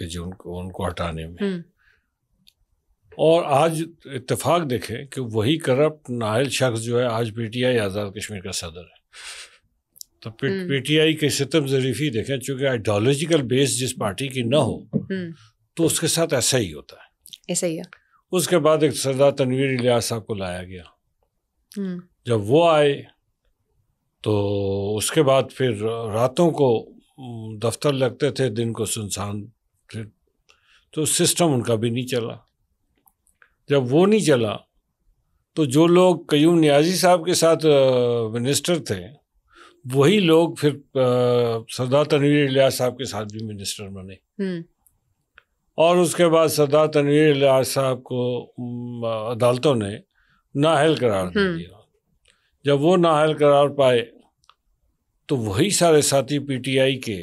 کہ جو ان کو ہٹانے میں. اور آج اتفاق دیکھیں کہ وہی کرپٹ نااہل شخص جو ہے آج پی ٹی آئی آزاد کشمیر کا صدر ہے. تو پی ٹی آئی کے ستم ظریفی دیکھیں، چونکہ آئیڈیالوجیکل بیس جس پارٹی کی نہ ہو تو اس کے ساتھ ایسا ہی ہوتا ہے. ایسا ہی ہے. اس کے بعد ایک سردار تنویر الیاس صاحب کو لایا گیا. جب وہ آئے تو اس کے بعد پھر راتوں کو دفتر لگتے تھے، دن کو سنسان تھے. تو سسٹم ان کا بھی نہیں چلا. جب وہ نہیں چلا تو جو لوگ قیوم نیازی صاحب کے ساتھ منسٹر تھے وہی لوگ پھر سردار تنویر الیاس صاحب کے ساتھ بھی منسٹر بنے. اور اس کے بعد سردار تنویر الیاس صاحب کو عدالتوں نے نااہل قرار دے دیا. جب وہ نااہل قرار پائے تو وہی سارے ساتھی پی ٹی آئی کے،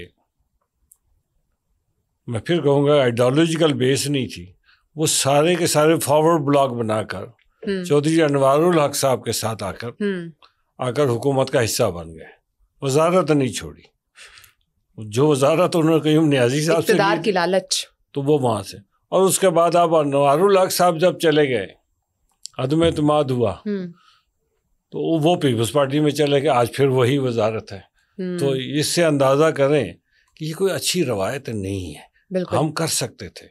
میں پھر کہوں گا آئیڈیالوجیکل بیس نہیں تھی، وہ سارے کے سارے فارورڈ بلاک بنا کر چودھری انوار الحق صاحب کے ساتھ آ کر حکومت کا حصہ بن گئے. وزارت نہیں چھوڑی. جو وزارت انہوں نے قیوم نیازی صاحب سے اقتدار کی لالچ، تو وہ وہاں سے. اور اس کے بعد اب انوار الحق صاحب جب چلے گئے، عدم اعتماد ہوا تو وہ پیپلز پارٹی میں چلے گئے. آج پھر وہی وزارت ہے. تو اس سے اندازہ کریں کہ یہ کوئی اچھی روایت نہیں ہے. ہم کر سکتے تھے،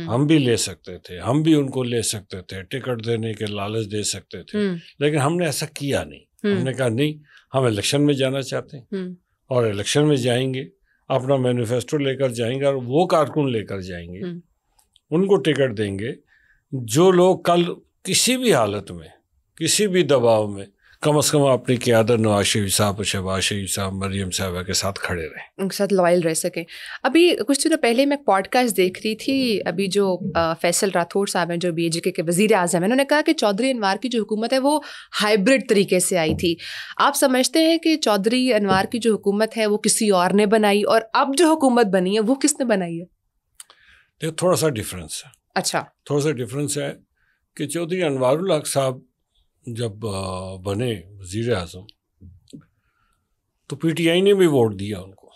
ہم بھی لے سکتے تھے، ہم بھی ان کو لے سکتے تھے، ٹکٹ دینے کے لالچ دے سکتے تھے، لیکن ہم نے ایسا کیا نہیں. ہم نے کہا نہیں، ہم الیکشن میں جانا چاہتے ہیں اور الیکشن میں جائیں گے، اپنا مینیفیسٹو لے کر جائیں گے اور وہ کارکن لے کر جائیں گے، ان کو ٹکٹ دیں گے جو لوگ کل کسی بھی حالت میں، کسی بھی دباؤ میں کم از کم اپنی قیادت نواز شریف صاحب، شہباز شریف صاحب، مریم صاحبہ کے ساتھ کھڑے رہیں، ان کے ساتھ لوائل رہ سکیں. ابھی کچھ دنوں پہلے میں پوڈ کاسٹ دیکھ رہی تھی، ابھی جو فیصل راٹھور صاحب ہیں جو بی جے کے وزیر اعظم ہیں، انہوں نے کہا کہ چودھری انوار کی جو حکومت ہے وہ ہائبرڈ طریقے سے آئی تھی. آپ سمجھتے ہیں کہ چودھری انوار کی جو حکومت ہے وہ کسی اور نے بنائی، اور اب جو حکومت بنی ہے وہ کس نے بنائی ہے؟ تھوڑا سا ڈفرینس ہے. اچھا، تھوڑا سا ڈفرینس ہے کہ چودھری انوار الحق صاحب جب بنے وزیر اعظم تو پی ٹی آئی نے بھی ووٹ دیا ان کو.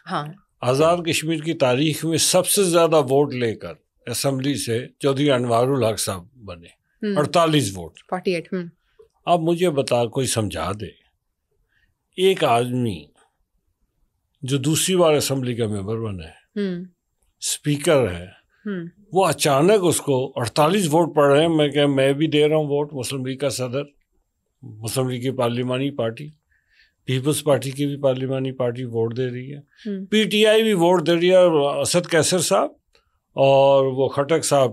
ہاں، آزاد کشمیر کی تاریخ میں سب سے زیادہ ووٹ لے کر اسمبلی سے چودھری انوار الحق صاحب بنے، 48 ووٹ. 48. اب مجھے کوئی سمجھا دے، ایک آدمی جو دوسری بار اسمبلی کا ممبر بنا ہے، اسپیکر ہے، وہ اچانک اس کو 48 ووٹ پڑ رہے ہیں. میں کہ میں بھی دے رہا ہوں ووٹ، مسلم لیگ کا صدر، مسلم لیگ کی پارلیمانی پارٹی، پیپلز پارٹی کی بھی پارلیمانی پارٹی ووٹ دے رہی ہے، پی ٹی آئی بھی ووٹ دے رہی ہے. اسد کیسر صاحب اور وہ خٹک صاحب،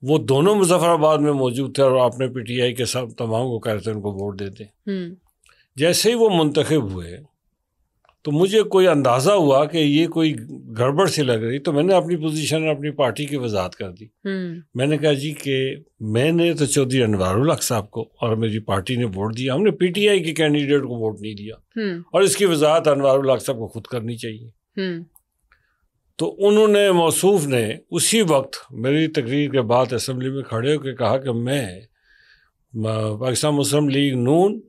وہ دونوں مظفر آباد میں موجود تھے اور آپ نے پی ٹی آئی کے ساتھ تمام کو کہہ رہے تھے ان کو ووٹ دیتے. جیسے ہی وہ منتخب ہوئے تو مجھے کوئی اندازہ ہوا کہ یہ کوئی گڑبڑ سی لگ رہی، تو میں نے اپنی پوزیشن اپنی پارٹی کی وضاحت کر دی. میں نے کہا جی کہ میں نے تو چودھری انوار الحق صاحب کو اور میری پارٹی نے ووٹ دیا، ہم نے پی ٹی آئی کے کینڈیڈیٹ کو ووٹ نہیں دیا، اور اس کی وضاحت انوار الحق صاحب کو خود کرنی چاہیے. تو انہوں نے، موصوف نے، اسی وقت میری تقریر کے بعد اسمبلی میں کھڑے ہو کے کہا کہ میں پاکستان مسلم لیگ نون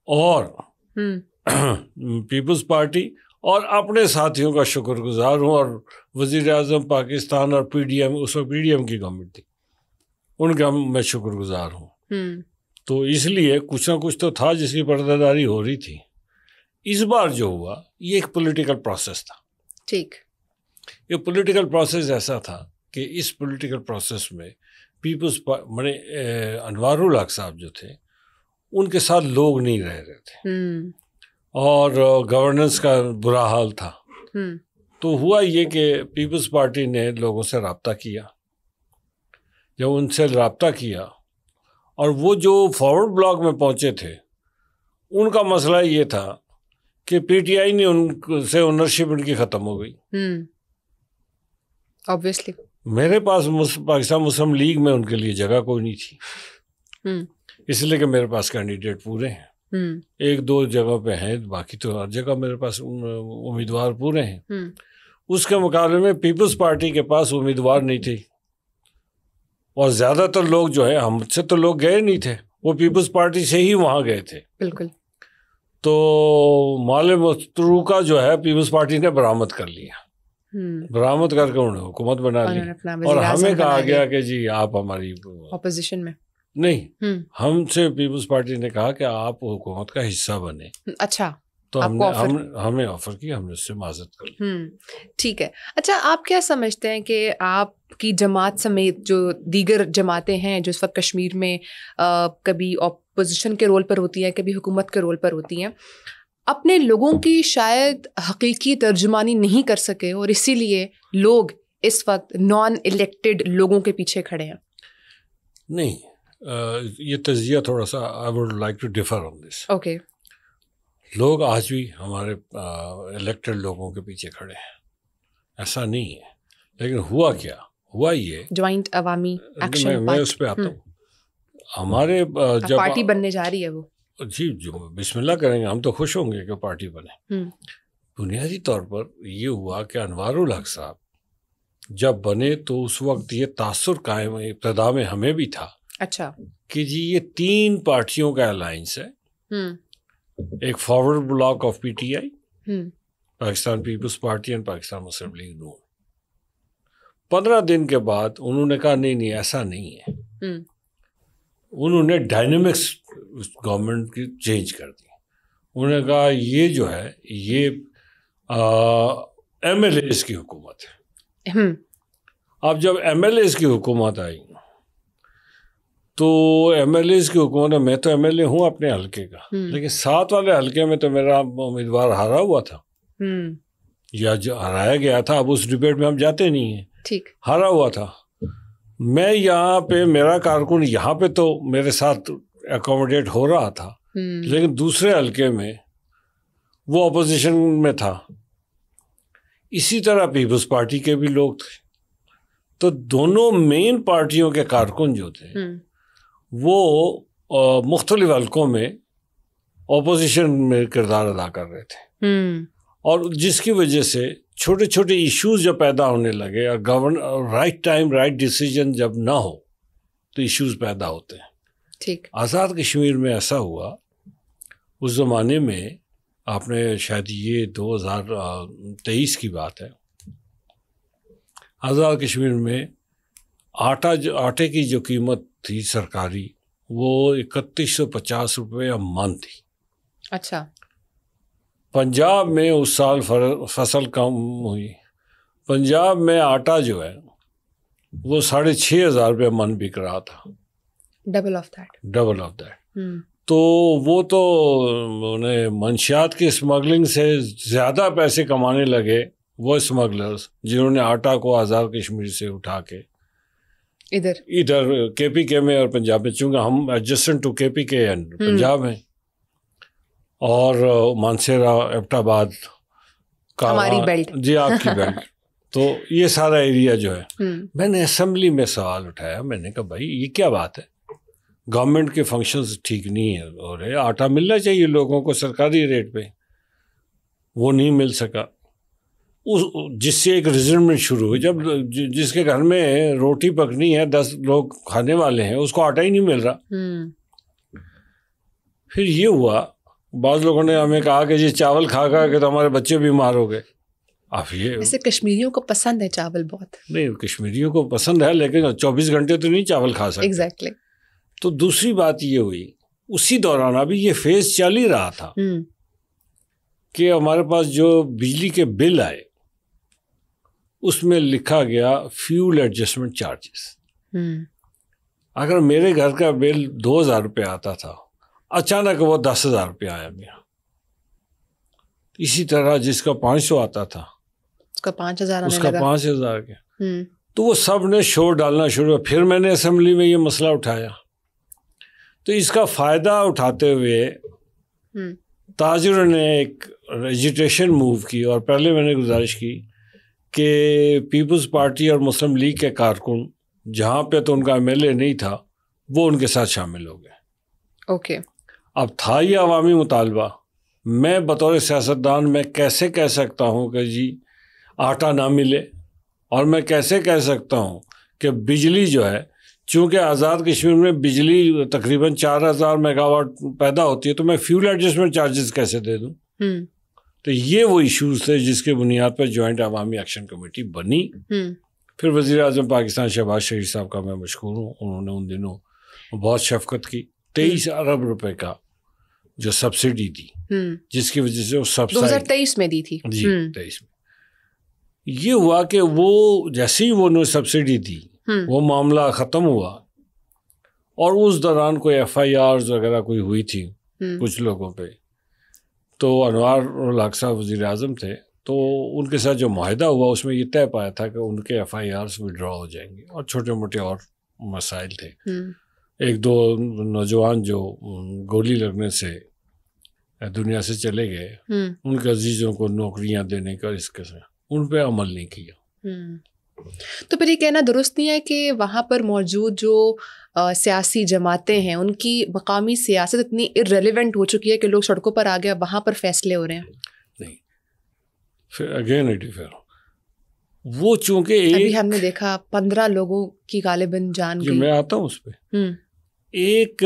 اور پیپلز پارٹی اور اپنے ساتھیوں کا شکر گزار ہوں، اور وزیر اعظم پاکستان اور پی ڈی ایم، اس وقت پی ڈی ایم کی گورنمنٹ تھی، ان کا میں شکر گزار ہوں. تو اس لیے کچھ نہ کچھ تو تھا جس کی پردہ داری ہو رہی تھی. اس بار جو ہوا یہ ایک پولیٹیکل پروسیس تھا. ٹھیک، یہ پولیٹیکل پروسیس ایسا تھا کہ اس پولیٹیکل پروسیس میں انوار الحق صاحب جو تھے ان کے ساتھ لوگ نہیں رہ رہے تھے، اور گورننس کا برا حال تھا. تو ہوا یہ کہ پیپلز پارٹی نے لوگوں سے رابطہ کیا. جب ان سے رابطہ کیا اور وہ جو فارورڈ بلاک میں پہنچے تھے ان کا مسئلہ یہ تھا کہ پی ٹی آئی نے ان سے اونرشپ ان کی ختم ہو گئی. obviously میرے پاس پاکستان مسلم لیگ میں ان کے لیے جگہ کوئی نہیں تھی، اس لیے کہ میرے پاس کینڈیڈیٹ پورے ہیں. ایک دو جگہ پہ ہیں، باقی تو ہر جگہ میرے پاس امیدوار پورے ہیں. اس کے مقابلے میں پیپلز پارٹی کے پاس امیدوار نہیں تھی، اور زیادہ تر لوگ جو ہے ہم سے تو لوگ گئے نہیں تھے، وہ پیپلز پارٹی سے ہی وہاں گئے تھے. بالکل. تو مال متروکہ جو ہے پیپلز پارٹی نے برآمد کر لیا. برآمد کر کے انہوں نے حکومت بنا لی اور ہمیں کہا گیا کہ جی آپ ہماری اپوزیشن میں نہیں، ہم سے پیپلز پارٹی نے کہا کہ آپ حکومت کا حصہ بنے. اچھا، تو ہمیں آفر کی، ہم نے اس سے معذرت کر لی. ٹھیک ہے. اچھا، آپ کیا سمجھتے ہیں کہ آپ کی جماعت سمیت جو دیگر جماعتیں ہیں جو اس وقت کشمیر میں کبھی اپوزیشن کے رول پر ہوتی ہیں، کبھی حکومت کے رول پر ہوتی ہیں، اپنے لوگوں کی شاید حقیقی ترجمانی نہیں کر سکے اور اسی لیے لوگ اس وقت نان الیکٹڈ لوگوں کے پیچھے کھڑے ہیں؟ نہیں، یہ تجزیہ تھوڑا سا I would like to differ on this. Okay. لوگ آج بھی ہمارے الیکٹڈ لوگوں کے پیچھے کھڑے ہیں، ایسا نہیں ہے. لیکن ہوا کیا؟ ہوا یہ جوائنٹ عوامی ایکشن، میں اس پہ آتا ہوں. ہمارے جب پارٹی بننے جا رہی ہے وہ، جی جو بسم اللہ کریں گے ہم تو خوش ہوں گے کہ پارٹی بنے. بنیادی طور پر یہ ہوا کہ انوار الحق صاحب جب بنے تو اس وقت یہ تاثر قائم ابتدا میں ہمیں بھی تھا. اچھا. کہ جی یہ 3 پارٹیوں کا الائنس ہے. ایک forward block of P T I, Pakistan Peoples Party and Pakistan Muslim League نون. 15 دن کے بعد انہوں نے کہا نہیں ایسا نہیں ہے. انہوں نے ڈائنامکس گورنمنٹ کی چینج کر دی. انہوں نے کہا یہ جو ہے یہ ایم ایل ایز کی حکومت ہے. اب جب ایم ایل ایز کی حکومت آئی تو ایم ایل ایز کی حکومت، میں تو ایم ایل اے ہوں اپنے حلقے کا، لیکن 7 والے حلقے میں تو میرا امیدوار ہارا ہوا تھا یا جو ہرایا گیا تھا. اب اس ڈبیٹ میں ہم جاتے نہیں ہیں. ٹھیک، ہارا ہوا تھا. میں یہاں پہ میرا کارکن یہاں پہ تو میرے ساتھ اکوموڈیٹ ہو رہا تھا، لیکن دوسرے حلقے میں وہ اپوزیشن میں تھا. اسی طرح پیپلز پارٹی کے بھی لوگ تھے. تو دونوں مین پارٹیوں کے کارکن جو تھے وہ مختلف حلقوں میں اپوزیشن میں کردار ادا کر رہے تھے. اور جس کی وجہ سے چھوٹے چھوٹے ایشوز جب پیدا ہونے لگے اور رائٹ ٹائم رائٹ ڈیسیجن جب نہ ہو تو ایشوز پیدا ہوتے ہیں. ٹھیک. آزاد کشمیر میں ایسا ہوا. اس زمانے میں آپ نے شاید یہ 2023 کی بات ہے، آزاد کشمیر میں آٹے کی جو قیمت تھی سرکاری وہ 3150 روپے من تھی. اچھا. پنجاب میں اس سال فصل کم ہوئی. پنجاب میں آٹا جو ہے وہ 6500 روپے من بک رہا تھا. Double of that. تو وہ تو انہیں منشیات کی اسمگلنگ سے زیادہ پیسے کمانے لگے وہ اسمگلرز، جنہوں نے آٹا کو آزاد کشمیر سے اٹھا کے ادھر کے پی کے میں اور پنجاب میں، چونکہ ہم ایڈجسٹنٹ ٹو کے پی کے پنجاب ہیں اور مانسیرا ایبٹ آباد کا جی آپ کی بیلٹ، تو یہ سارا ایریا جو ہے. میں نے اسمبلی میں سوال اٹھایا، میں نے کہا بھائی یہ کیا بات ہے، گورنمنٹ کے فنکشنز ٹھیک نہیں ہے اور آٹا ملنا چاہیے لوگوں کو سرکاری ریٹ پہ، وہ نہیں مل سکا. جس سے ایک ریزنمنٹ شروع ہوئی. جب جس کے گھر میں روٹی پکنی ہے 10 لوگ کھانے والے ہیں اس کو آٹا ہی نہیں مل رہا. پھر یہ ہوا، بعض لوگوں نے ہمیں کہا کہ جی چاول کھا کے تو ہمارے بچے بیمار ہو گئے. اب یہ ویسے کشمیریوں کو پسند ہے چاول بہت. نہیں، کشمیریوں کو پسند ہے لیکن 24 گھنٹے تو نہیں چاول کھا سکتے. ایگزیکٹلی. تو دوسری بات یہ ہوئی اسی دوران، ابھی یہ فیز چل ہی رہا تھا کہ ہمارے پاس جو بجلی کے بل آئے اس میں لکھا گیا فیول ایڈجسٹمنٹ چارجز. اگر میرے گھر کا بل 2000 روپے آتا تھا، اچانک وہ 10,000 روپے آیا میرا. اسی طرح جس کا 500 آتا تھا اس کا 5,000 اس کا 5,000 گیا. تو وہ سب نے شور ڈالنا شروع کیا. پھر میں نے اسمبلی میں یہ مسئلہ اٹھایا تو اس کا فائدہ اٹھاتے ہوئے تاجروں نے ایک ایجیٹیشن موو کی اور پہلے میں نے گزارش کی کہ پیپلز پارٹی اور مسلم لیگ کے کارکن جہاں پہ تو ان کا ایم ایل اے نہیں تھا وہ ان کے ساتھ شامل ہو گئے. اوکے. اب تھا یہ عوامی مطالبہ، میں بطور سیاستدان میں کیسے کہہ سکتا ہوں کہ جی آٹا نہ ملے، اور میں کیسے کہہ سکتا ہوں کہ بجلی جو ہے، چونکہ آزاد کشمیر میں بجلی تقریباً 4,000 میگا واٹ پیدا ہوتی ہے، تو میں فیول ایڈجسٹمنٹ چارجز کیسے دے دوں. تو تو یہ وہ ایشوز تھے جس کے بنیاد پر جوائنٹ عوامی ایکشن کمیٹی بنی. پھر وزیر اعظم پاکستان شہباز شریف صاحب کا میں مشکور ہوں, انہوں نے ان دنوں بہت شفقت کی. 23 ارب روپے کا جو سبسڈی دی, جس کی وجہ سے وہ 2023 میں دی تھی. جی 23 میں یہ ہوا کہ وہ جیسے ہی وہ سبسڈی دی وہ معاملہ ختم ہوا, اور اس دوران کوئی FIRs وغیرہ کوئی ہوئی تھی کچھ لوگوں پہ. تو انوار الحق صاحب وزیر اعظم تھے, تو ان کے ساتھ جو معاہدہ ہوا اس میں یہ طے پایا تھا کہ ان کے FIRs وڈرا ہو جائیں گے, اور چھوٹے موٹے اور مسائل تھے. 1-2 نوجوان جو گولی لگنے سے دنیا سے چلے گئے, ان کے عزیزوں کو نوکریاں دینے کا اس قسم ان پہ عمل نہیں کیا. تو پھر یہ کہنا درست نہیں ہے کہ وہاں پر موجود جو سیاسی جماعتیں ہیں ان کی مقامی سیاست اتنی ارریلیونٹ ہو چکی ہے کہ لوگ سڑکوں پر آ گئے, وہاں پر فیصلے ہو رہے ہیں؟ نہیں, پھر اگین وہ چونکہ ابھی ہم نے دیکھا 15 لوگوں کی غالباً جان گئی. میں آتا ہوں اس پہ. ایک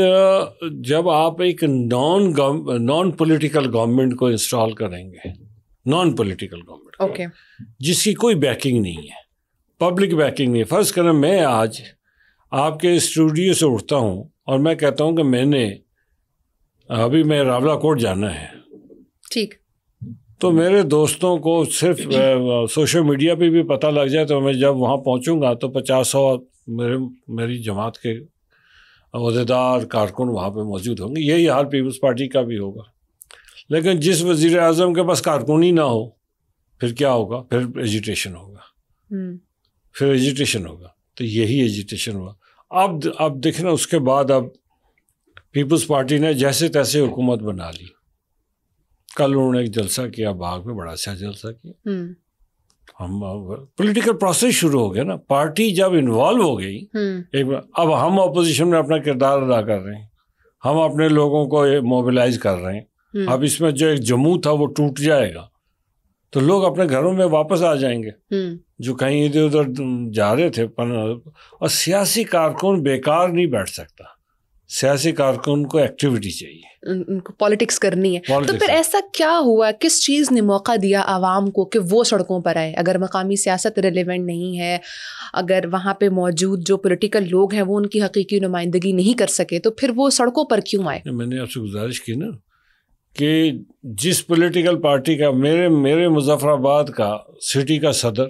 جب آپ ایک نان پولیٹیکل گورنمنٹ کو انسٹال کریں گے, نان پولیٹیکل گورنمنٹ جس کی کوئی بیکنگ نہیں ہے, پبلک بیکنگ نہیں ہے. فرض کریں میں آج آپ کے اسٹوڈیو سے اٹھتا ہوں اور میں کہتا ہوں کہ میں نے ابھی میں راولا کوٹ جانا ہے, ٹھیک, تو میرے دوستوں کو صرف سوشل میڈیا پہ بھی پتہ لگ جائے تو میں جب وہاں پہنچوں گا تو 50-100 میری جماعت کے عہدیدار کارکن وہاں پہ موجود ہوں گے. یہی حال پیپلز پارٹی کا بھی ہوگا. لیکن جس وزیر اعظم کے پاس کارکن ہی نہ ہو پھر کیا ہوگا؟ پھر ایجیٹیشن ہوگا. تو یہی ایجیٹیشن ہوا. اب دیکھنا اس کے بعد اب پیپلز پارٹی نے جیسے تیسے حکومت بنا لی. کل انہوں نے ایک جلسہ کیا باغ میں, بڑا اچھا جلسہ کیا. ہم پولیٹیکل پروسیس شروع ہو گیا نا, پارٹی جب انوالو ہو گئی اب ہم اپوزیشن میں اپنا کردار ادا کر رہے ہیں, ہم اپنے لوگوں کو موبلائز کر رہے ہیں. اب اس میں جو ایک جموں تھا وہ ٹوٹ جائے گا تو لوگ اپنے گھروں میں واپس آ جائیں گے جو کہیں ادھر ادھر جا رہے تھے. اور سیاسی کارکن بیکار نہیں بیٹھ سکتا, سیاسی کارکن کو ایکٹیویٹی چاہیے, ان کو پالیٹکس کرنی ہے. تو پھر ایسا کیا ہوا, کس چیز نے موقع دیا عوام کو کہ وہ سڑکوں پر آئے؟ اگر مقامی سیاست ریلیونٹ نہیں ہے, اگر وہاں پہ موجود جو پولیٹیکل لوگ ہیں وہ ان کی حقیقی نمائندگی نہیں کر سکے, تو پھر وہ سڑکوں پر کیوں آئے؟ میں نے آپ سے گزارش کی نا کہ جس پولیٹیکل پارٹی کا میرے مظفر آباد کا سٹی کا صدر,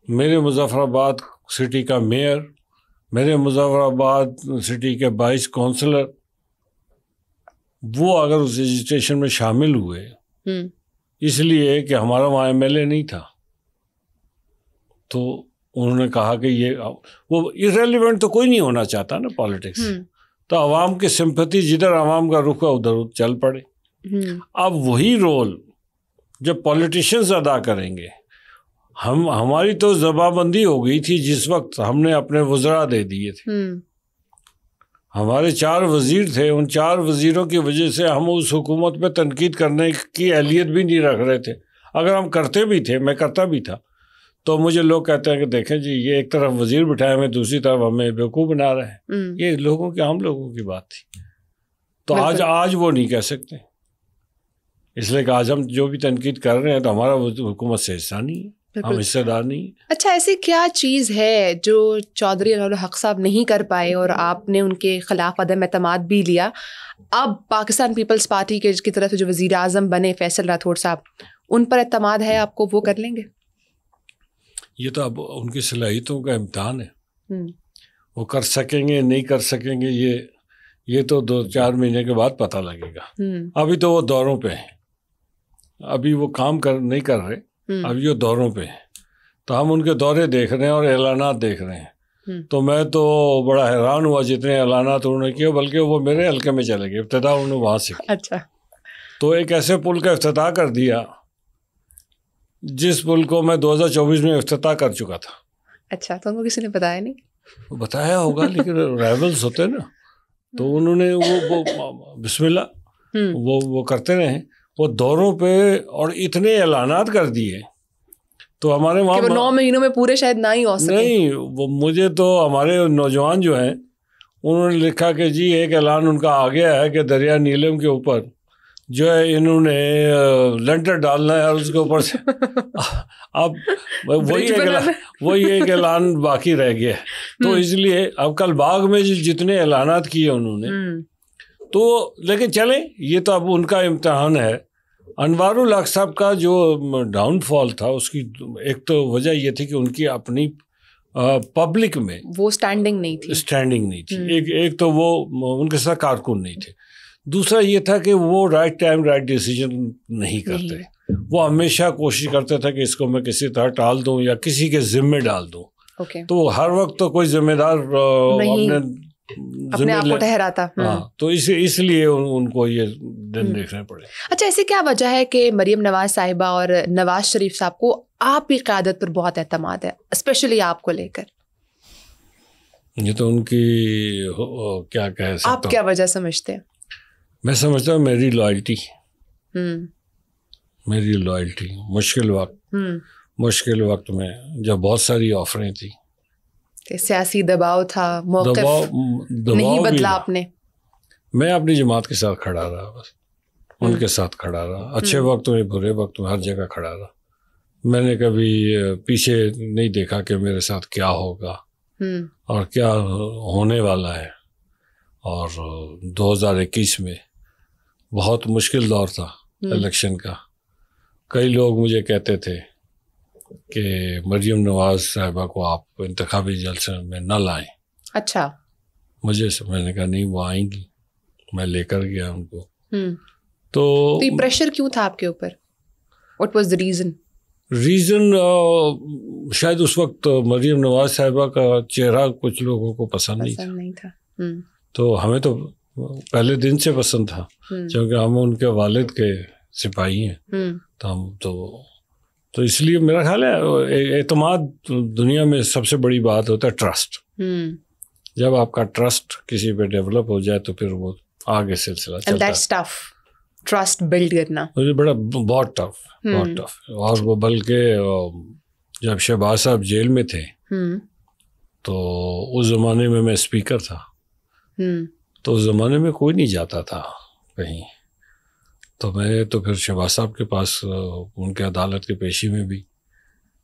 میرے مظفر آباد سٹی کا میئر, میرے مظفر آباد سٹی کے 22 کونسلر, وہ اگر اس ایجیٹیشن میں شامل ہوئے اس لیے کہ ہمارا وہاں MLA نہیں تھا, تو انہوں نے کہا کہ یہ وہ irrelevant تو کوئی نہیں ہونا چاہتا نا پالیٹکس. تو عوام کی سمپتی جدھر عوام کا رخ ہے ادھر چل پڑے. اب وہی رول جب پولیٹیشینز ادا کریں گے, ہماری تو زبابندی ہو گئی تھی جس وقت ہم نے اپنے وزراء دے دیے تھے. ہمارے 4 وزیر تھے, ان 4 وزیروں کی وجہ سے ہم اس حکومت پہ تنقید کرنے کی اہلیت بھی نہیں رکھ رہے تھے. اگر ہم کرتے بھی تھے, میں کرتا بھی تھا, تو مجھے لوگ کہتے ہیں کہ دیکھیں جی یہ ایک طرف وزیر بٹھائے ہوئے دوسری طرف ہمیں بیوقوف بنا رہے ہیں. یہ ہم لوگوں کی بات تھی. تو آج وہ نہیں کہہ سکتے, اس لیے کہ آج ہم جو بھی تنقید کر رہے ہیں تو ہمارا حکومت سے حصہ نہیں ہے, ہم حصہ دار نہیں. اچھا, ایسی کیا چیز ہے جو چودھری انور الحق صاحب نہیں کر پائے اور آپ نے ان کے خلاف عدم اعتماد بھی لیا؟ اب پاکستان پیپلز پارٹی کی طرف سے جو وزیر اعظم بنے فیصل راٹھور صاحب, ان پر اعتماد ہے آپ کو, وہ کر لیں گے؟ یہ تو اب ان کی صلاحیتوں کا امتحان ہے, وہ کر سکیں گے نہیں کر سکیں گے, یہ تو 2-4 مہینے کے بعد پتہ لگے گا. ابھی تو وہ دوروں پہ ہیں, ابھی وہ کام نہیں کر رہے, ابھی وہ دوروں پہ ہیں. تو ہم ان کے دورے دیکھ رہے ہیں اور اعلانات دیکھ رہے ہیں. تو میں تو بڑا حیران ہوا جتنے اعلانات انہوں نے کیے, بلکہ وہ میرے حلقے میں چلے گئے, ابتدا انہوں نے وہاں سے. اچھا. تو ایک ایسے پل کا افتتاح کر دیا جس پل کو میں 2024 میں افتتاح کر چکا تھا. اچھا, تو ان کو کسی نے بتایا نہیں؟ بتایا ہوگا لیکن رائیولز ہوتے ہیں نا, تو انہوں نے وہ بسم اللہ وہ کرتے رہے, وہ دوروں پہ اور اتنے اعلانات کر دیے. تو ہمارے وہاں 9 مہینوں میں پورے شاید نہ ہی ہو سکے. نہیں, وہ مجھے تو ہمارے نوجوان جو ہیں انہوں نے لکھا کہ جی ایک اعلان ان کا آ گیا ہے کہ دریا نیلم کے اوپر جو ہے انہوں نے لنٹر ڈالنا ہے اور اس کے اوپر سے اب وہی ایک اعلان باقی رہ گیا ہے. تو اس لیے اب کل باغ میں جتنے اعلانات کیے انہوں نے تو لیکن چلیں یہ تو اب ان کا امتحان ہے. انوار الحق صاحب کا جو ڈاؤن فال تھا اس کی ایک تو وجہ یہ تھی کہ ان کی اپنی پبلک میں وہ اسٹینڈنگ نہیں تھی. ایک تو وہ ان کے ساتھ کارکن نہیں تھے. دوسرا یہ تھا کہ وہ رائٹ ٹائم رائٹ ڈیسیجن نہیں کرتے. وہ ہمیشہ کوشش کرتے تھے کہ اس کو میں کسی طرح ٹال دوں یا کسی کے ذمے ڈال دوں. تو ہر وقت تو کوئی ذمہ دار اپنے آپ کو ٹھہراتا. تو اس لیے ان کو یہ دن دیکھنے پڑے. اچھا ایسی کیا وجہ ہے کہ مریم نواز صاحبہ اور نواز شریف صاحب کو آپ کی قیادت پر بہت اعتماد ہے, اسپیشلی آپ کو لے کر؟ یہ تو ان کی کیا کہہ سکتا ہوں. آپ کیا وجہ سمجھتے ہیں؟ میں سمجھتا ہوں میری لائلٹی. مشکل وقت میں جب بہت ساری آفریں تھیں, سیاسی دباؤ تھا, موقف نہیں بدلا آپ نے. میں اپنی جماعت کے ساتھ کھڑا رہا, بس ان کے ساتھ کھڑا رہا, اچھے وقت میں برے وقت میں ہر جگہ کھڑا رہا. میں نے کبھی پیچھے نہیں دیکھا کہ میرے ساتھ کیا ہوگا اور کیا ہونے والا ہے. اور 2021 میں بہت مشکل دور تھا الیکشن کا. کئی لوگ مجھے کہتے تھے کہ مریم نواز صاحبہ کو آپ انتخابی جلسے میں نہ لائیں. اچھا. میں نے کہا نہیں, وہ آئیں گی, میں لے کر گیا ان کو. تو یہ پریشر کیوں تھا آپ کے اوپر؟ What was the reason? شاید اس وقت مریم نواز صاحبہ کا چہرہ کچھ لوگوں کو پسند نہیں تھا. تو ہمیں تو پہلے دن سے پسند تھا کیونکہ ہم ان کے والد کے سپاہی ہیں. تو ہم تو اس لیے میرا خیال ہے اعتماد دنیا میں سب سے بڑی بات ہوتا ہے ٹرسٹ. جب آپ کا ٹرسٹ کسی پہ ڈیولپ ہو جائے تو پھر وہ آگے سلسلہ چلتا ہے. ٹرسٹ بلڈ کرنا بہت ٹف. اور وہ بلکہ جب شہباز صاحب جیل میں تھے تو اس زمانے میں اسپیکر تھا. تو اس زمانے میں کوئی نہیں جاتا تھا کہیں. تو میں تو پھر شہباز صاحب کے پاس ان کے عدالت کے پیشی میں بھی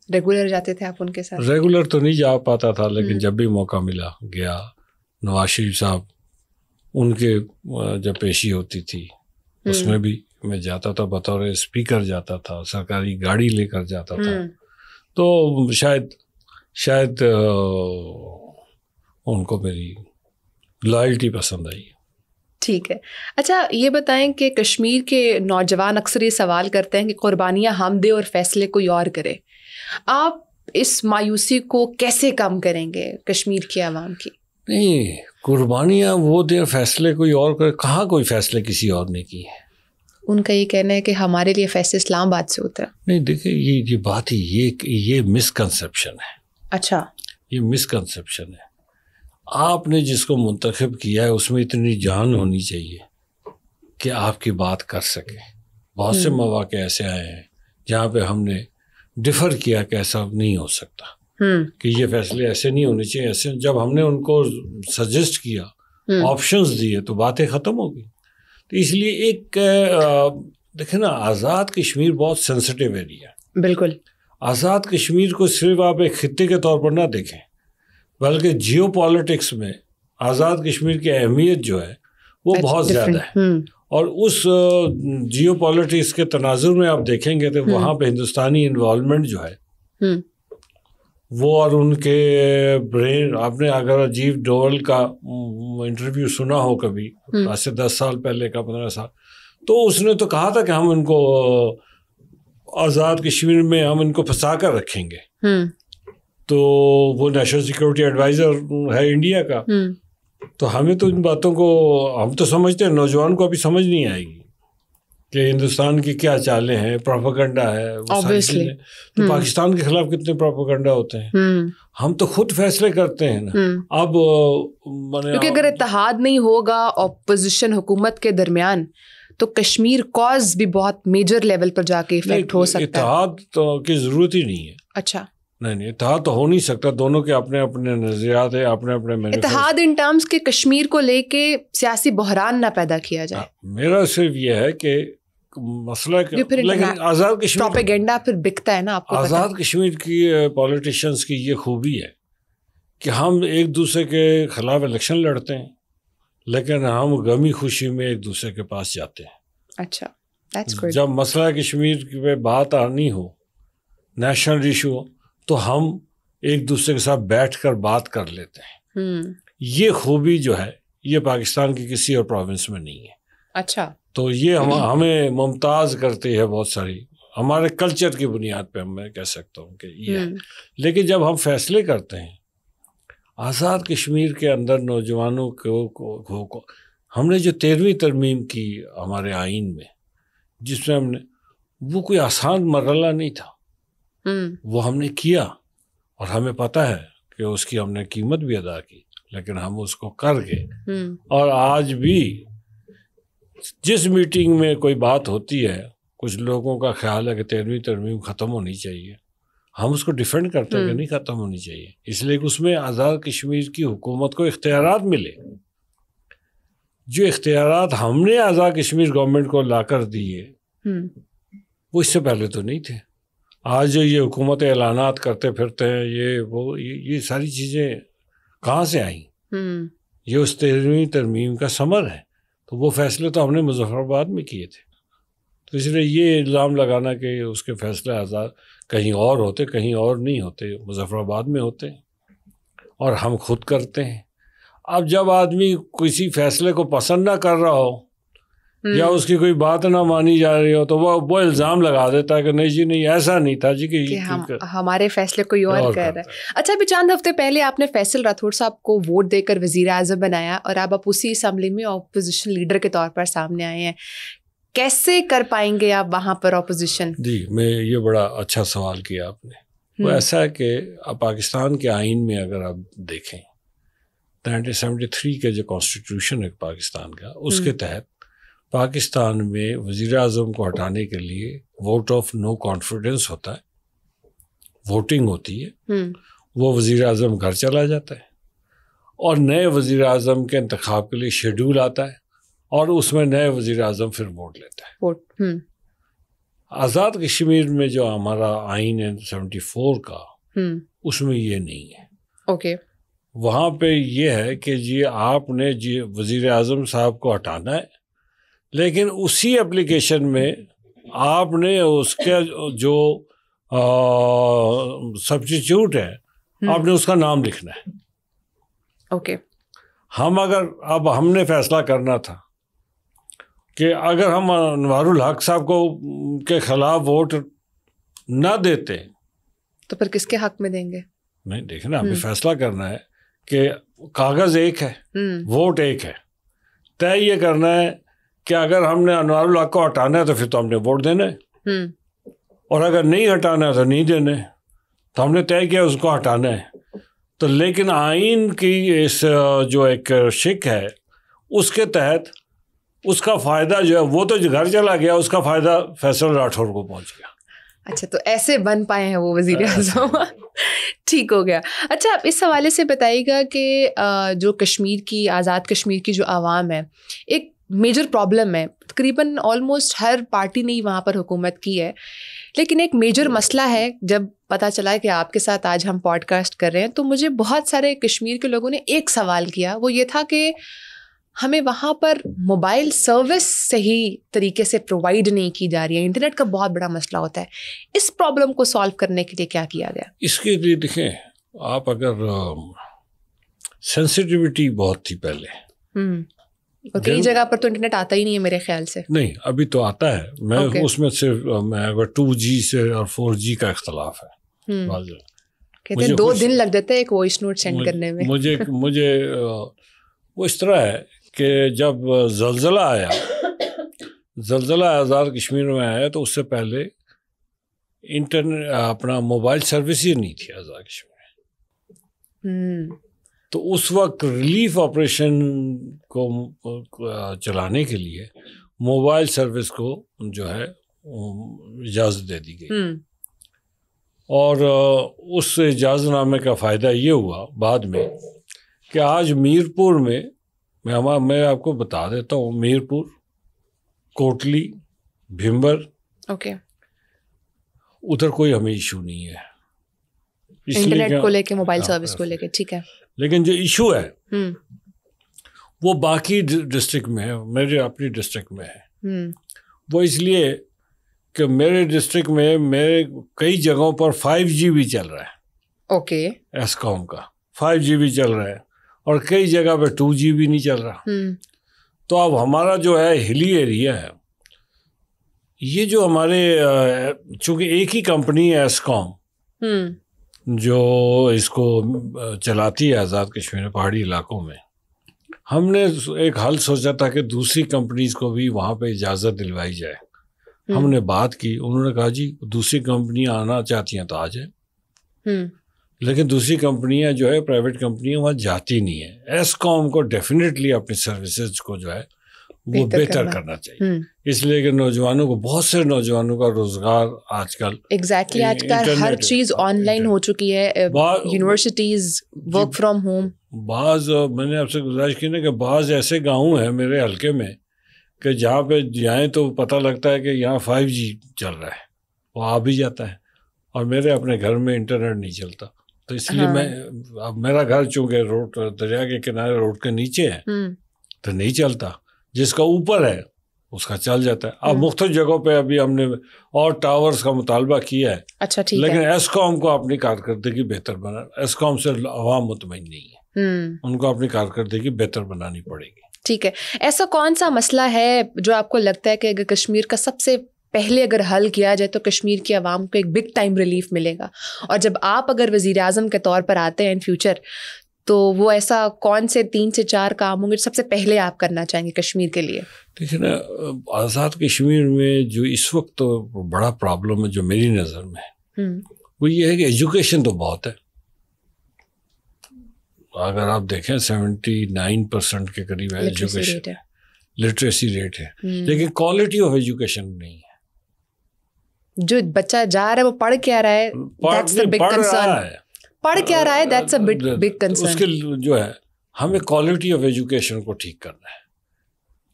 ریگولر جاتے تھے آپ ان کے ساتھ؟ ریگولر تو نہیں جا پاتا تھا لیکن جب بھی موقع ملا گیا. نواز شریف صاحب ان کے جب پیشی ہوتی تھی اس میں بھی میں جاتا تھا, بطور اسپیکر جاتا تھا, سرکاری گاڑی لے کر جاتا تھا. تو شاید ان کو میری لائلٹی پسند آئی. ٹھیک ہے. اچھا یہ بتائیں کہ کشمیر کے نوجوان اکثر یہ سوال کرتے ہیں کہ قربانیاں ہم دیں اور فیصلے کوئی اور کرے. آپ اس مایوسی کو کیسے کم کریں گے کشمیر کی عوام کی؟ نہیں, قربانیاں وہ دیں فیصلے کوئی اور کرے, کہاں کوئی فیصلے کسی اور نے کی ہے. ان کا یہ کہنا ہے کہ ہمارے لیے فیصلے اسلام آباد سے ہوتا ہے. نہیں دیکھیں یہ بات ہی یہ مسکنسیپشن ہے. اچھا, یہ مسکنسیپشن ہے. آپ نے جس کو منتخب کیا ہے اس میں اتنی جان ہونی چاہیے کہ آپ کی بات کر سکے. بہت سے مواقع ایسے آئے ہیں جہاں پہ ہم نے ڈفر کیا کہ ایسا نہیں ہو سکتا, کہ یہ فیصلے ایسے نہیں ہونے چاہیے ایسے. جب ہم نے ان کو سجیسٹ کیا, آپشنز دیے تو باتیں ختم ہو گئی. تو اس لیے ایک دیکھیں نا, آزاد کشمیر بہت سینسٹیو ایریا ہے. بالکل. آزاد کشمیر کو صرف آپ ایک خطے کے طور پر نہ دیکھیں بلکہ جیو پالیٹکس میں آزاد کشمیر کی اہمیت جو ہے وہ بہت زیادہ ہے. اور اس جیو پالیٹکس کے تناظر میں آپ دیکھیں گے تو وہاں پہ ہندوستانی انوالومنٹ جو ہے وہ, اور ان کے برین, آپ نے اگر اجیت ڈوول کا انٹرویو سنا ہو کبھی آج سے 10 سال پہلے کا 15 سال, تو اس نے تو کہا تھا کہ ہم ان کو آزاد کشمیر میں ہم ان کو پھنسا کر رکھیں گے. تو وہ نیشنل سیکورٹی ایڈوائزر ہے انڈیا کا. تو ہمیں تو ان باتوں کو ہم تو سمجھتے ہیں, نوجوان کو ابھی سمجھ نہیں آئے گی کہ ہندوستان کی کیا چالیں ہیں, پروپیگنڈا ہے. تو پاکستان کے خلاف کتنے پروپیگنڈا ہوتے ہیں. ہم تو خود فیصلے کرتے ہیں نا. اب کیونکہ اگر اتحاد نہیں ہوگا اپوزیشن حکومت کے درمیان تو کشمیر کاز بھی بہت میجر لیول پر جا کے افیکٹ ہو سکتا ہے. اتحاد تو کی ضرورت ہی نہیں ہے. اچھا, نہیں اتحاد تو ہو نہیں سکتا, دونوں کے اپنے اپنے نظریات ہیں, اپنے اپنے اتحاد ان ٹرمز کے کشمیر کو لے کے سیاسی بحران نہ پیدا کیا جائے. میرا صرف یہ ہے کہ مسئلہ لیکن آزاد کشمیر پروپیگنڈا پھر بکتا ہے نا آپ کو. آزاد کشمیر کی پولیٹیشینس کی یہ خوبی ہے کہ ہم ایک دوسرے کے خلاف الیکشن لڑتے ہیں لیکن ہم غمی خوشی میں ایک دوسرے کے پاس جاتے ہیں. اچھا, جب مسئلہ کشمیر پہ بات آنی ہو, نیشنل ایشو ہو, تو ہم ایک دوسرے کے ساتھ بیٹھ کر بات کر لیتے ہیں. یہ خوبی جو ہے یہ پاکستان کی کسی اور پروونس میں نہیں ہے. اچھا, تو یہ ہمیں ممتاز کرتی ہے بہت ساری, ہمارے کلچر کی بنیاد پہ میں کہہ سکتا ہوں کہ یہ ہے. لیکن جب ہم فیصلے کرتے ہیں آزاد کشمیر کے اندر نوجوانوں کو ہم نے جو 13ویں ترمیم کی ہمارے آئین میں, جس میں ہم نے, وہ کوئی آسان مرحلہ نہیں تھا, وہ ہم نے کیا اور ہمیں پتہ ہے کہ اس کی ہم نے قیمت بھی ادا کی, لیکن ہم اس کو کر گئے. اور آج بھی جس میٹنگ میں کوئی بات ہوتی ہے کچھ لوگوں کا خیال ہے کہ 13ویں ترمیم ختم ہونی چاہیے, ہم اس کو ڈیفینڈ کرتے ہیں کہ نہیں ختم ہونی چاہیے, اس لیے کہ اس میں آزاد کشمیر کی حکومت کو اختیارات ملے. جو اختیارات ہم نے آزاد کشمیر گورنمنٹ کو لا کر دیے وہ اس سے پہلے تو نہیں تھے. آج جو یہ حکومت اعلانات کرتے پھرتے ہیں یہ ساری چیزیں کہاں سے آئیں؟ یہ اس 13ویں ترمیم کا ثمر ہے. تو وہ فیصلے تو ہم نے مظفر آباد میں کیے تھے. تو اس لیے یہ الزام لگانا کہ اس کے فیصلے آزاد کہیں اور ہوتے, کہیں اور نہیں ہوتے, مظفر آباد میں ہوتے اور ہم خود کرتے ہیں. اب جب آدمی کسی فیصلے کو پسند نہ کر رہا ہو یا اس کی کوئی بات نہ مانی جا رہی ہو تو وہ الزام لگا دیتا ہے کہ نہیں جی نہیں ایسا نہیں تھا جی کہ ہمارے فیصلے کوئی اور کہہ رہا ہے. اچھا, ابھی چند ہفتے پہلے آپ نے فیصل راٹھور صاحب کو ووٹ دے کر وزیر اعظم بنایا اور اب آپ اسی اسمبلی میں اپوزیشن لیڈر کے طور پر سامنے آئے ہیں. کیسے کر پائیں گے آپ وہاں پر اپوزیشن؟ جی یہ بڑا اچھا سوال کیا آپ نے. وہ ایسا ہے کہ اب پاکستان کے آئین میں اگر آپ دیکھیں 1973 کے جو کانسٹیٹیوشن ہے پاکستان کا, اس کے تحت پاکستان میں وزیر اعظم کو ہٹانے کے لیے ووٹ آف نو کانفیڈنس ہوتا ہے, ووٹنگ ہوتی ہے, وہ وزیر اعظم گھر چلا جاتا ہے اور نئے وزیر اعظم کے انتخاب کے لیے شیڈول آتا ہے اور اس میں نئے وزیر اعظم پھر ووٹ لیتا ہے. آزاد کشمیر میں جو ہمارا آئین ہے 74 کا, اس میں یہ نہیں ہے. اوکے, وہاں پہ یہ ہے کہ جی آپ نے جی وزیر اعظم صاحب کو ہٹانا ہے, لیکن اسی اپلیکیشن میں آپ نے اس کے جو سبسٹیچیوٹ ہے آپ نے اس کا نام لکھنا ہے. اوکے, ہم نے فیصلہ کرنا تھا کہ اگر ہم انوار الحق صاحب کو کے خلاف ووٹ نہ دیتے تو پھر کس کے حق میں دیں گے؟ نہیں دیکھیں نا, ہمیں فیصلہ کرنا ہے کہ کاغذ ایک ہے, ووٹ ایک ہے. طے یہ کرنا ہے کہ اگر ہم نے انوار الحق کو ہٹانا ہے تو پھر تو ہم نے ووٹ دینا ہے, اور اگر نہیں ہٹانا ہے تو نہیں دینا ہے. تو ہم نے طے کیا اس کو ہٹانا ہے. تو لیکن آئین کی اس جو ایک شک ہے اس کے تحت اس کا فائدہ جو ہے وہ تو گھر چلا گیا, اس کا فائدہ فیصل راٹھور کو پہنچ گیا. اچھا, تو ایسے بن پائے ہیں وہ وزیر اعظم. ٹھیک ہو گیا. اچھا, آپ اس حوالے سے بتائیے گا کہ جو کشمیر کی آزاد کشمیر کی جو عوام ہے, ایک میجر پرابلم ہے, تقریباً آلموسٹ ہر پارٹی نے وہاں پر حکومت کی ہے, لیکن ایک میجر مسئلہ ہے. جب پتہ چلا کہ آپ کے ساتھ آج ہم پوڈ کاسٹ کر رہے ہیں تو مجھے بہت سارے کشمیر کے لوگوں نے ایک سوال کیا, وہ یہ تھا کہ ہمیں وہاں پر موبائل سروس صحیح طریقے سے پرووائڈ نہیں کی جا رہی ہے, انٹرنیٹ کا بہت بڑا مسئلہ ہوتا ہے. اس پرابلم کو سالو کرنے کے لیے کیا کیا گیا؟ اس کے لیے دیکھیں آپ, اگر سینسٹیوٹی بہت تھی پہلے, اور کئی جگہ پر تو انٹرنیٹ آتا ہی نہیں ہے میرے خیال سے. نہیں, ابھی تو آتا ہے. میں اس میں صرف 2G سے اور 4G کا اختلاف ہے. کہتے ہیں 2 دن لگ جاتے ہیں ایک وائس نوٹ سینڈ کرنے میں. مجھے وہ اس طرح ہے کہ جب زلزلہ آزاد کشمیر میں آیا تو اس سے پہلے انٹرنیٹ اپنا موبائل سروس ہی نہیں تھی آزاد کشمیر میں. تو اس وقت ریلیف آپریشن کو چلانے کے لیے موبائل سروس کو جو ہے اجازت دے دی گئی, اور اس اجازت نامے کا فائدہ یہ ہوا بعد میں کہ آج میرپور میں میں آپ کو بتا دیتا ہوں، میرپور، کوٹلی، بھمبر، اوکے، ادھر کوئی ہمیں ایشو نہیں ہے انٹرنیٹ کو لے کے، موبائل سروس کو لے کے، ٹھیک ہے. لیکن جو ایشو ہے وہ باقی ڈسٹرکٹ میں ہے، میرے اپنی ڈسٹرکٹ میں ہے. وہ اس لیے کہ میرے ڈسٹرکٹ میں میرے کئی جگہوں پر 5G بھی چل رہا ہے. اوکے. ایسکام کا 5G بھی چل رہا ہے اور کئی جگہ پہ 2G بھی نہیں چل رہا. تو اب ہمارا جو ہے ہلی ایریا ہے، یہ جو ہمارے چونکہ ایک ہی کمپنی ہے ایسکام جو اس کو چلاتی ہے آزاد کشمیر پہاڑی علاقوں میں، ہم نے ایک حل سوچا تھا کہ دوسری کمپنیز کو بھی وہاں پہ اجازت دلوائی جائے. ہم نے بات کی، انہوں نے کہا جی دوسری کمپنیاں آنا چاہتی ہیں تو آ جائیں، لیکن دوسری کمپنیاں جو ہے پرائیویٹ کمپنیاں وہاں جاتی نہیں ہیں. ایسکام کو ڈیفینیٹلی اپنی سروسز کو جو ہے وہ بہتر کرنا چاہیے، اس لیے کہ نوجوانوں کو، بہت سے نوجوانوں کا روزگار آج کل ایگزیکٹلی آج کل ہر چیز آن لائن ہو چکی ہے، یونیورسٹیز ورک فرام ہوم. میں نے آپ سے گزارش کی نا کہ بعض ایسے گاؤں ہیں میرے حلقے میں کہ جہاں پہ جائیں تو پتہ لگتا ہے کہ یہاں 5G چل رہا ہے، وہ آ بھی جاتا ہے، اور میرے اپنے گھر میں انٹرنیٹ نہیں چلتا. تو اس لیے اب میرا گھر چونکہ روڈ دریا کے کنارے روڈ کے نیچے ہے تو نہیں چلتا، جس کا اوپر ہے اس کا چل جاتا ہے. اب مختلف جگہوں پہ ابھی ہم نے اور ٹاورز کا مطالبہ کیا ہے. اچھا ٹھیک ہے. لیکن ایسکام کو اپنی کارکردگی بہتر بنا، ایسکام سے عوام مطمئن نہیں ہے، ان کو اپنی کارکردگی بہتر بنانی پڑے گی. ٹھیک ہے. ایسا کون سا مسئلہ ہے جو آپ کو لگتا ہے کہ اگر کشمیر کا سب سے پہلے اگر حل کیا جائے تو کشمیر کی عوام کو ایک بگ ٹائم ریلیف ملے گا، اور جب آپ اگر وزیر اعظم کے طور پر آتے ہیں ان فیوچر تو وہ ایسا کون سے 3 سے 4 کام ہوں گے سب سے پہلے آپ کرنا چاہیں گے کشمیر کے لیے؟ دیکھیں نا، آزاد کشمیر میں جو اس وقت بڑا پرابلم ہے جو میری نظر میں ہے وہ یہ ہے کہ ایجوکیشن تو بہت ہے. اگر آپ دیکھیں 79% کے قریب ہے ایجوکیشن، لٹریسی ریٹ ہے، لیکن کوالٹی آف ایجوکیشن نہیں ہے. جو بچہ جا رہا ہے وہ پڑھ کیا رہا ہے، پڑھ کیا رہا ہے، دیٹس اے بگ کنسرن. اس کے جو ہے ہمیں کوالٹی آف ایجوکیشن کو ٹھیک کرنا ہے.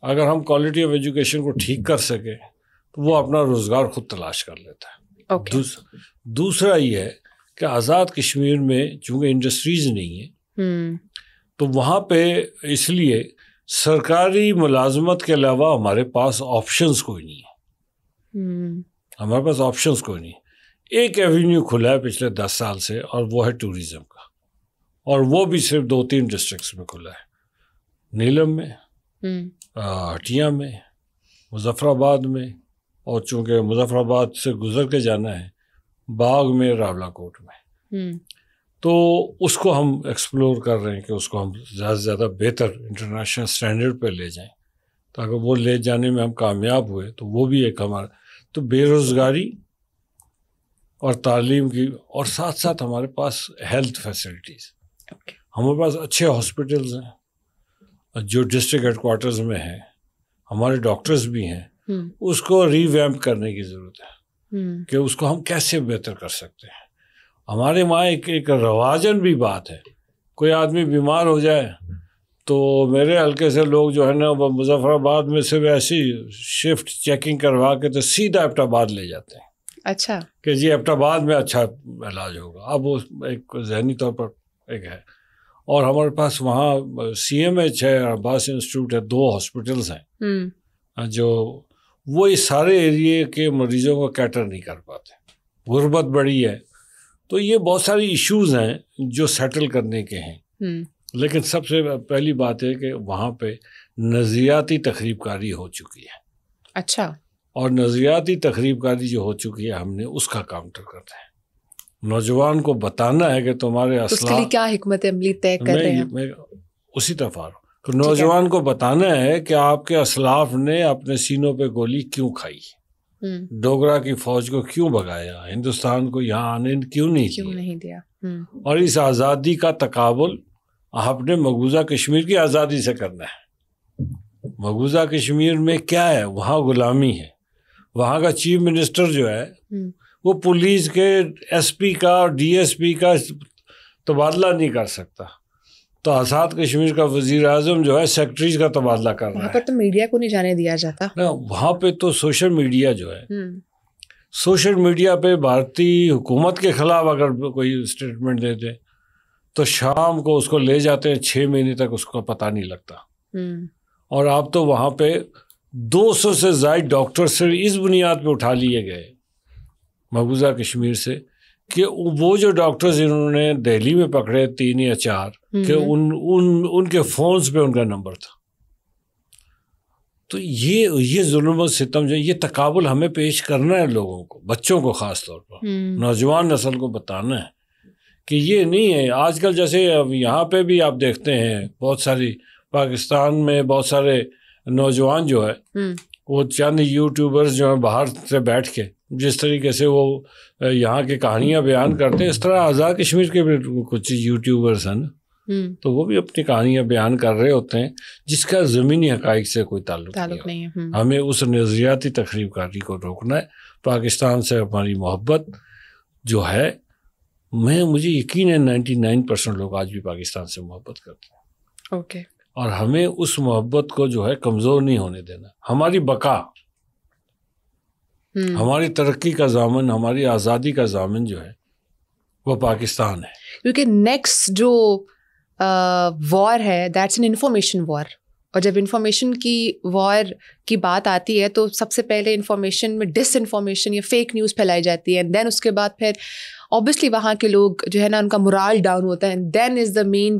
اگر ہم کوالٹی آف ایجوکیشن کو ٹھیک کر سکیں تو وہ اپنا روزگار خود تلاش کر لیتا ہے. دوسرا یہ ہے کہ آزاد کشمیر میں چونکہ انڈسٹریز نہیں ہیں تو وہاں پہ اس لیے سرکاری ملازمت کے علاوہ ہمارے پاس آپشنز کوئی نہیں ہے. ہمارے پاس آپشنز کوئی نہیں. ایک ایونیو کھلا ہے پچھلے 10 سال سے اور وہ ہے ٹوریزم کا، اور وہ بھی صرف 2-3 ڈسٹرکٹس میں کھلا ہے، نیلم میں، ہٹیا میں، مظفر آباد میں، اور چونکہ مظفر آباد سے گزر کے جانا ہے باغ میں، راولا کوٹ میں. تو اس کو ہم ایکسپلور کر رہے ہیں کہ اس کو ہم زیادہ سے زیادہ بہتر انٹرنیشنل اسٹینڈرڈ پہ لے جائیں، تاکہ وہ لے جانے میں ہم کامیاب ہوئے تو وہ بھی ایک ہمارا. تو بے روزگاری اور تعلیم کی، اور ساتھ ساتھ ہمارے پاس ہیلتھ فیسلٹیز، ہمارے پاس اچھے ہاسپٹلز ہیں جو ڈسٹرکٹ ہیڈ کوارٹرز میں ہیں، ہمارے ڈاکٹرز بھی ہیں. اس کو ری ویمپ کرنے کی ضرورت ہے کہ اس کو ہم کیسے بہتر کر سکتے ہیں. ہمارے وہاں ایک رواجن بھی بات ہے، کوئی آدمی بیمار ہو جائے تو میرے حلقے سے لوگ جو ہے نا وہ مظفر آباد میں صرف ایسی شفٹ چیکنگ کروا کے تو سیدھا ایبٹ آباد لے جاتے ہیں. اچھا، کہ جی ایبٹ آباد میں اچھا علاج ہوگا. اب وہ ایک ذہنی طور پر ایک ہے. اور ہمارے پاس وہاں CMH ہے، عباس انسٹیٹیوٹ ہے، 2 ہاسپٹلز ہیں جو وہ اس سارے ایریے کے مریضوں کو کیٹر نہیں کر پاتے. غربت بڑی ہے، تو یہ بہت ساری ایشوز ہیں جو سیٹل کرنے کے ہیں. لیکن سب سے پہلی بات ہے کہ وہاں پہ نظریاتی تخریب کاری ہو چکی ہے. اچھا. اور نظریاتی تخریب کاری جو ہو چکی ہے ہم نے اس کا کاؤنٹر کرنا ہے. نوجوان کو بتانا ہے کہ تمہارے اسلاف، اس کے لیے کیا حکمت عملی طے کر رہے ہیں. میں اسی طرف آ رہا ہوں کہ نوجوان کو بتانا ہے کہ آپ کے اسلاف نے اپنے سینوں پہ گولی کیوں کھائی، ڈوگرا کی فوج کو کیوں بھگایا، ہندوستان کو یہاں آنے کیوں نہیں دیا. اور اس آزادی کا تقابل آپ نے مقبوضہ کشمیر کی آزادی سے کرنا ہے. مقبوضہ کشمیر میں کیا ہے؟ وہاں غلامی ہے. وہاں کا چیف منسٹر جو ہے وہ پولیس کے ایس پی کا اور ڈی ایس پی کا تبادلہ نہیں کر سکتا. تو آزاد کشمیر کا وزیر اعظم جو ہے سیکرٹریز کا تبادلہ کر رہا ہے. وہاں پر تو میڈیا کو نہیں جانے دیا جاتا. وہاں پہ تو سوشل میڈیا جو ہے, سوشل میڈیا پہ بھارتی حکومت کے خلاف اگر کوئی اسٹیٹمنٹ دیتے تو شام کو اس کو لے جاتے ہیں, 6 مہینے تک اس کو پتہ نہیں لگتا. اور آپ تو وہاں پہ 200 سے زائد ڈاکٹر سے اس بنیاد پہ اٹھا لیے گئے مقبوضہ کشمیر سے کہ وہ جو ڈاکٹرز انہوں نے دہلی میں پکڑے 3 یا 4 کہ ان کے فونز پہ ان کا نمبر تھا. تو یہ ظلم و ستم جو یہ تقابل ہمیں پیش کرنا ہے لوگوں کو, بچوں کو خاص طور پر, نوجوان نسل کو بتانا ہے کہ یہ نہیں ہے. آج کل جیسے یہاں پہ بھی آپ دیکھتے ہیں بہت ساری پاکستان میں بہت سارے نوجوان جو ہے وہ چند یوٹیوبرز جو ہیں باہر سے بیٹھ کے جس طریقے سے وہ یہاں کی کہانیاں بیان کرتے ہیں, اس طرح آزاد کشمیر کے بھی کچھ یوٹیوبرز ہیں نا, تو وہ بھی اپنی کہانیاں بیان کر رہے ہوتے ہیں جس کا زمینی حقائق سے کوئی تعلق نہیں ہے. ہمیں اس نظریاتی تخریب کاری کو روکنا ہے. پاکستان سے ہماری محبت جو ہے, مجھے یقین ہے 99% لوگ آج بھی پاکستان سے محبت کرتے ہیں. اوکے. اور ہمیں اس محبت کو جو ہے کمزور نہیں ہونے دینا. ہماری بقا, ہماری ترقی کا ضامن, ہماری آزادی کا ضامن جو ہے وہ پاکستان ہے. کیونکہ نیکسٹ جو وار ہے دیٹس این انفارمیشن وار, اور جب انفارمیشن کی وار کی بات آتی ہے تو سب سے پہلے انفارمیشن میں ڈس انفارمیشن یا فیک نیوز پھیلائی جاتی ہے, دین اس کے بعد پھر اوبیسلی وہاں کے لوگ جو ہے نا ان کا مورال ڈاؤن ہوتا ہے, دین از دا مین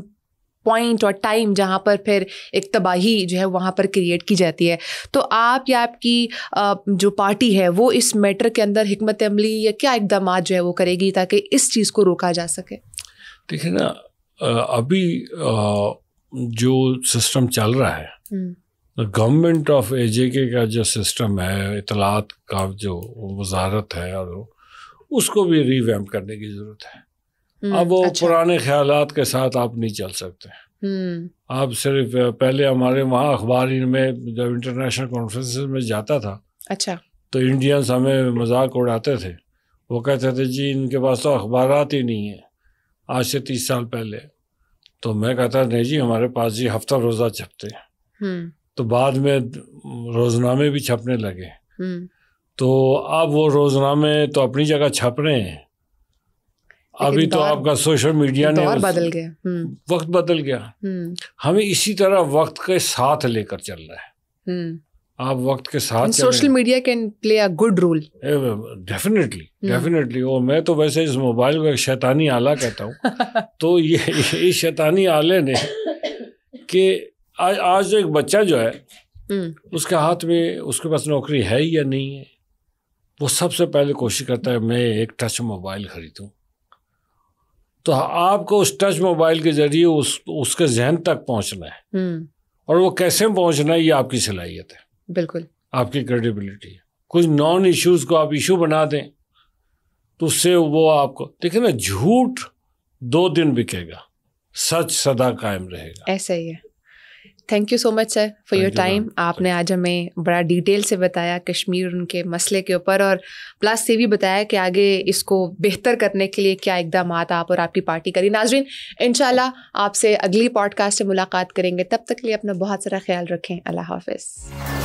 پوائنٹ اور ٹائم جہاں پر پھر ایک تباہی جو ہے وہاں پر کریٹ کی جاتی ہے. تو آپ یا آپ کی جو پارٹی ہے وہ اس میٹر کے اندر حکمت عملی یا کیا اقدامات جو ہے وہ کرے گی تاکہ اس چیز کو روکا جا سکے؟ دیکھیں نا, ابھی جو سسٹم چل رہا ہے گورنمنٹ آف اے جے کے کا جو سسٹم ہے, اطلاعات کا جو وزارت ہے, اور اس کو بھی ری ویمپ کرنے کی ضرورت ہے. اب وہ پرانے خیالات کے ساتھ آپ نہیں چل سکتے. آپ صرف پہلے ہمارے وہاں اخبار میں جب انٹرنیشنل کانفرنسز میں جاتا تھا تو انڈینس ہمیں مذاق اڑاتے تھے, وہ کہتے تھے جی ان کے پاس تو اخبارات ہی نہیں ہیں, آج سے 30 سال پہلے. تو میں کہتا نہیں جی ہمارے پاس جی ہفتہ روزہ چھپتے ہیں. تو بعد میں روزنامے بھی چھپنے لگے. تو اب وہ روزنامے تو اپنی جگہ چھپ رہے ہیں, ابھی تو آپ کا سوشل میڈیا نے بدل گیا, وقت بدل گیا. ہمیں اسی طرح وقت کے ساتھ لے کر چلنا ہے. آپ وقت کے ساتھ social media can play a good role. Definitely. وہ میں تو ویسے اس موبائل کو ایک شیطانی آلہ کہتا ہوں. تو یہ شیطانی آلے نے کہ آج ایک بچہ جو ہے اس کے ہاتھ میں اس کے پاس نوکری ہے یا نہیں ہے, وہ سب سے پہلے کوشش کرتا ہے میں ایک ٹچ موبائل خریدوں. تو آپ کو اس ٹچ موبائل کے ذریعے اس کے ذہن تک پہنچنا ہے, اور وہ کیسے پہنچنا ہے یہ آپ کی صلاحیت ہے, بالکل آپ کی کریڈیبلٹی ہے. کچھ نان ایشوز کو آپ ایشو بنا دیں تو اس سے وہ آپ کو دیکھیں نا, جھوٹ 2 دن بکے گا, سچ سدا قائم رہے گا. ایسا ہی ہے. Thank you so much sir for your time. آپ نے آج ہمیں بڑا ڈیٹیل سے بتایا کشمیر ان کے مسئلے کے اوپر, اور پلس یہ بھی بتایا کہ آگے اس کو بہتر کرنے کے لیے کیا اقدامات آپ اور آپ کی پارٹی کری. ناظرین انشاءاللہ آپ سے اگلی پوڈ کاسٹ سے ملاقات کریں گے, تب تک کے لیے اپنا بہت سارا خیال رکھیں. اللہ حافظ.